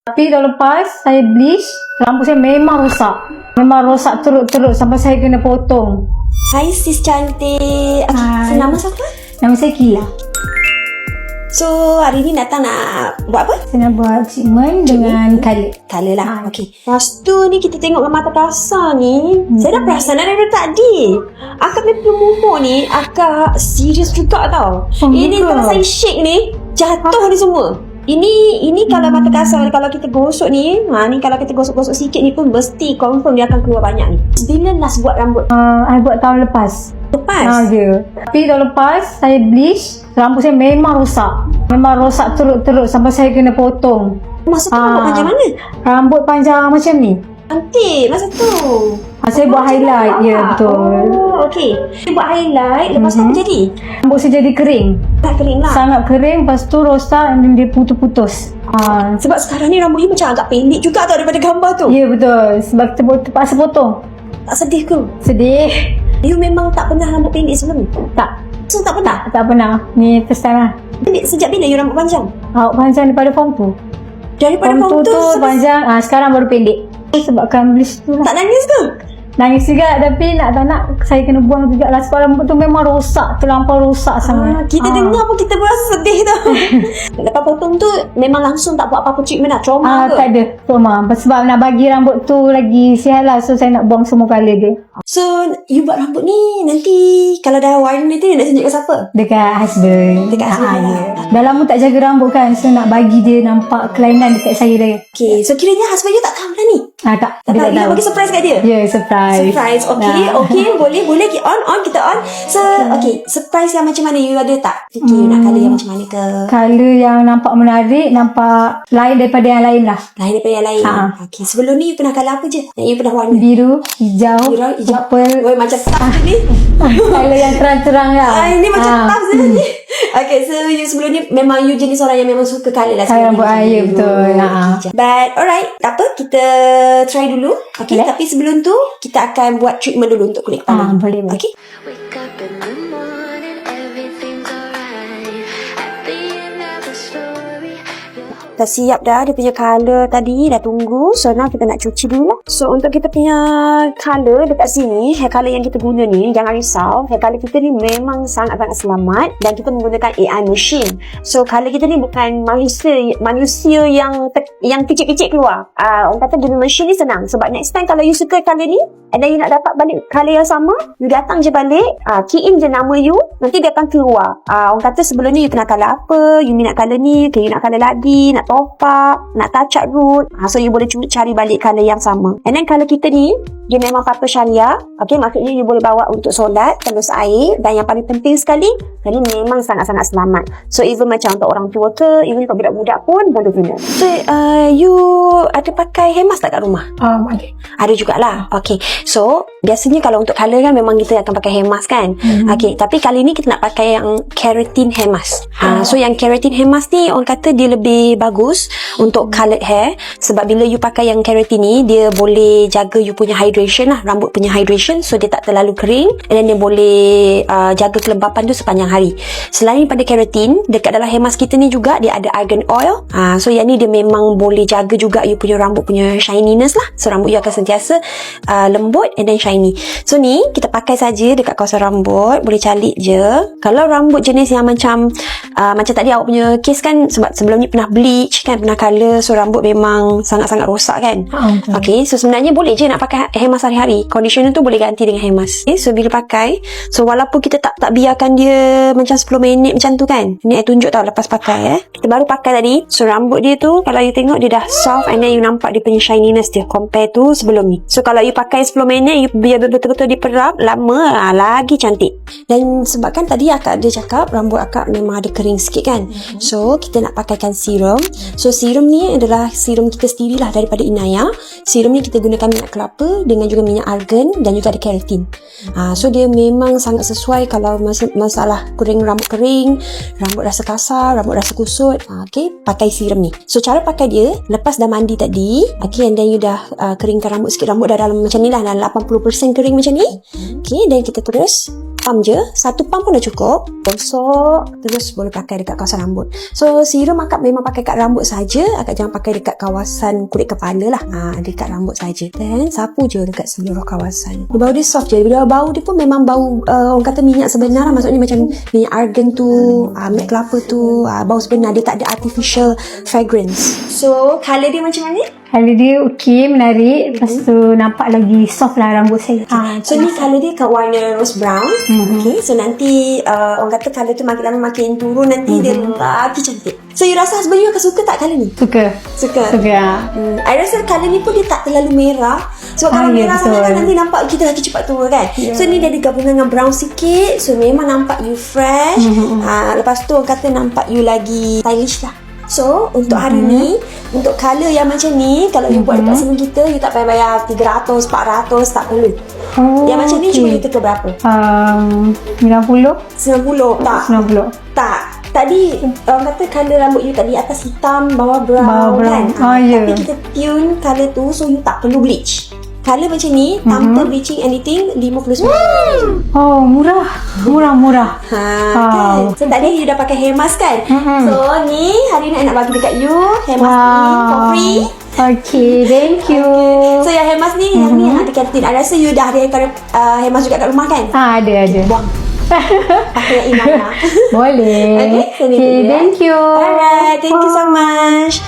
Tapi tahun lepas saya bleach, rambut saya memang rosak. Memang rosak teruk-teruk sampai saya kena potong. Hai sis cantik. Hai. Nama siapa? Nama saya Kila. So hari ni datang nak buat apa? Saya nak buat treatment dengan color. Colour lah. Okey. Lepas tu ni kita tengok mata kasar ni. Saya dah perasan dah dari tadi. Akak punya muka ni agak serius juga tau. Oh, Ini ke? kalau saya shake ni jatuh ni semua. Ini kalau mata kasar kalau kita gosok ni, ni kalau kita gosok-gosok sikit ni pun mesti confirm dia akan keluar banyak ni. Bila last buat rambut? I buat tahun lepas. Lepas? Je. Tapi tahun lepas saya bleach, rambut saya memang rosak. Memang rosak teruk-teruk sampai saya kena potong. Masa tu rambut panjang mana? Rambut panjang macam ni. Cantik masa tu. Saya buat highlight. Ya, betul. Oh, okey. Dia buat highlight, lepas tu apa jadi? Rambut saya jadi kering. Tak kering lah. Sangat kering, lepas tu rosak dan dia putus-putus. Sebab sekarang ni rambut you macam agak pendek juga tau daripada gambar tu. Ya, betul. Sebab kita terpaksa potong. Tak sedih ke? Sedih. You memang tak pernah rambut pendek sebelum ni? Tak. So tak pernah? Tak pernah. Ni first time lah. Pendek sejak bila you rambut panjang? Panjang daripada form 2. Daripada Form 2 tu sampai- panjang, sekarang baru pendek. Sebabkan bleach tu lah. Tak nangis ke? Nangis juga, tapi nak tak nak saya kena buang juga lah. Sebab rambut tu memang rosak, terlampau rosak sangat. Kita dengar pun kita berasa sedih tau. Lepas potong tu memang langsung tak buat apa-apa treatment dah? Trauma ke? Tak ada trauma. Sebab nak bagi rambut tu lagi sihat lah. So saya nak buang semua colour dia. So you buat rambut ni nanti kalau dah warna nanti nak tunjuk ke siapa? Dekat husband. Dekat husband ya. lah. Dah lama tak jaga rambut kan. So nak bagi dia nampak kelainan dekat saya dah. Okay, so kiranya husband you tak tahu dah ni? Tak. Tak Dia tahu, tak you nak tahu. bagi surprise kat dia? Ya, surprise. Surprise. Okay, boleh kita on. So, okay, surprise yang macam mana you ada tak? Fikir you nak colour yang macam mana ke? Colour yang nampak menarik, nampak lain daripada yang lain lah. Lain daripada yang lain. Okay, sebelum ni you pernah colour apa je? Yang you pernah warna? Biru, hijau, Hijau. purple. Woi, macam staff ni. Colour yang terang-terang lah. Ini macam staff sebenarnya. Okay, so you sebelum ni memang you jenis orang yang memang suka colour lah. Saya rambut macam air, you. betul. But alright, tak apa, kita try dulu. Okay, Boleh. tapi sebelum tu kita akan buat treatment dulu untuk kulit kepala. Boleh. Okay. Wake up in the morning, everything's alright. At the end of the story, you're Dah siap dah dia punya colour tadi, dah tunggu. So now kita nak cuci dulu lah. So untuk kita punya colour dekat sini, hair colour yang kita guna ni, jangan risau, hair colour kita ni memang sangat-sangat selamat dan kita menggunakan AI machine. So colour kita ni bukan manusia yang kecil-kecil keluar. Orang kata guna machine ni senang. Sebab next time kalau you suka colour ni and then you nak dapat balik colour yang sama, you datang je balik, key in je nama you, nanti dia akan keluar. Orang kata sebelum ni you pernah colour apa, you minat colour ni, okay, you nak colour lagi, nak top up, nak touch up root. So you boleh cari balik colour yang sama. And then colour kita ni, dia memang patuh syariah. Okay, maksudnya you boleh bawa untuk solat, tembus air. Dan yang paling penting sekali, ini memang sangat-sangat selamat. So even macam untuk orang tua ke, even untuk budak-budak pun boleh guna. So you ada pakai hair mask tak kat rumah? Ada. Ada jugalah. Okay, so biasanya kalau untuk colour kan memang kita akan pakai hair mask kan. Okay, tapi kali ni kita nak pakai yang keratin hair mask. So yang keratin hair mask ni orang kata dia lebih bagus untuk coloured hair. Sebab bila you pakai yang keratin ni, dia boleh jaga you punya hydration lah, rambut punya hydration. So dia tak terlalu kering, and then dia boleh jaga kelembapan tu sepanjang hari. Selain pada keratin, dekat dalam hair mask kita ni juga dia ada argan oil. So yang ni dia memang boleh jaga juga you punya rambut punya shininess lah. So rambut you akan sentiasa lembut and then shiny. So ni kita pakai saja dekat kawasan rambut, boleh calik je. Kalau rambut jenis yang macam tadi awak punya case kan, sebab sebelum ni pernah bleach kan, pernah colour, so rambut memang sangat-sangat rosak kan. Okay, so sebenarnya boleh je nak pakai hair mask hari-hari. Conditioner tu boleh ganti dengan hair mask. Okay, so bila pakai, so walaupun kita tak biarkan dia macam 10 minit macam tu kan, ni I tunjuk tau lepas pakai kita baru pakai tadi. So rambut dia tu kalau you tengok dia dah soft, and then you nampak dia punya shininess dia compare tu sebelum ni. So kalau you pakai 10 minit, you biar betul-betul diperap lama, lagi cantik. Dan sebab kan tadi akak ada cakap rambut akak memang ada kering sikit kan. So kita nak pakaikan serum. So serum ni adalah serum kita sendirilah daripada Inaya. Serum ni kita gunakan minyak kelapa dengan dengan juga minyak argan dan juga ada keratin. So dia memang sangat sesuai kalau masalah rambut kering, rambut rasa kasar, rambut rasa kusut. Okay, pakai serum ni. So cara pakai dia, lepas dah mandi tadi, okay, and then you dah keringkan rambut sikit, rambut dah dalam macam ni lah, dalam 80% kering macam ni. Okay, dan kita terus pump je, satu pump pun dah cukup. Gosok, terus boleh pakai dekat kawasan rambut. So serum akak memang pakai kat rambut saja, akak jangan pakai dekat kawasan kulit kepala lah. Dekat rambut saja. Dan sapu je dekat seluruh kawasan. Bau dia soft je. Bila bau dia pun memang bau orang kata minyak sebenar lah. Maksudnya macam minyak argan tu, minyak kelapa tu, bau sebenar. Dia tak ada artificial fragrance. So colour dia macam mana? Colour dia okey, menarik. Lepas tu nampak lagi soft lah rambut saya. So ni colour dia kat warna rose brown. Okay, so nanti orang kata colour tu makin lama makin turun, nanti dia lagi cantik. So you rasa husband you akan suka tak colour ni? Suka. Suka. I rasa colour ni pun dia tak terlalu merah. So kalau merah sangat kan nanti nampak kita lagi cepat tua kan. So ni dia ada gabungan dengan brown sikit. So memang nampak you fresh. Lepas tu orang kata nampak you lagi stylish lah. So untuk hari ni, untuk colour yang macam ni, kalau you buat dekat salon kita, you tak payah bayar 300, 400, tak perlu. Yang macam ni cuma you teka berapa? 90? 90? Tak. 90. Tak. Tadi orang kata colour rambut you tadi atas hitam, bawah brown kan. Tapi kita tune colour tu, so you tak perlu bleach. Colour macam ni tanpa bleaching anything 59. Oh, murah. Murah. Kan? So tadi you dah pakai hair mask kan? So ni hari ni I nak bagi dekat you hair mask ni for free. Okay, thank you. So yang hair mask ni yang ni ada keratin. I rasa you dah ada hair mask juga kat rumah kan? Ada. Buang. Pakai yang Imam lah. Boleh. Okay, so ni Okay, dia. thank you. Alright, thank you so much.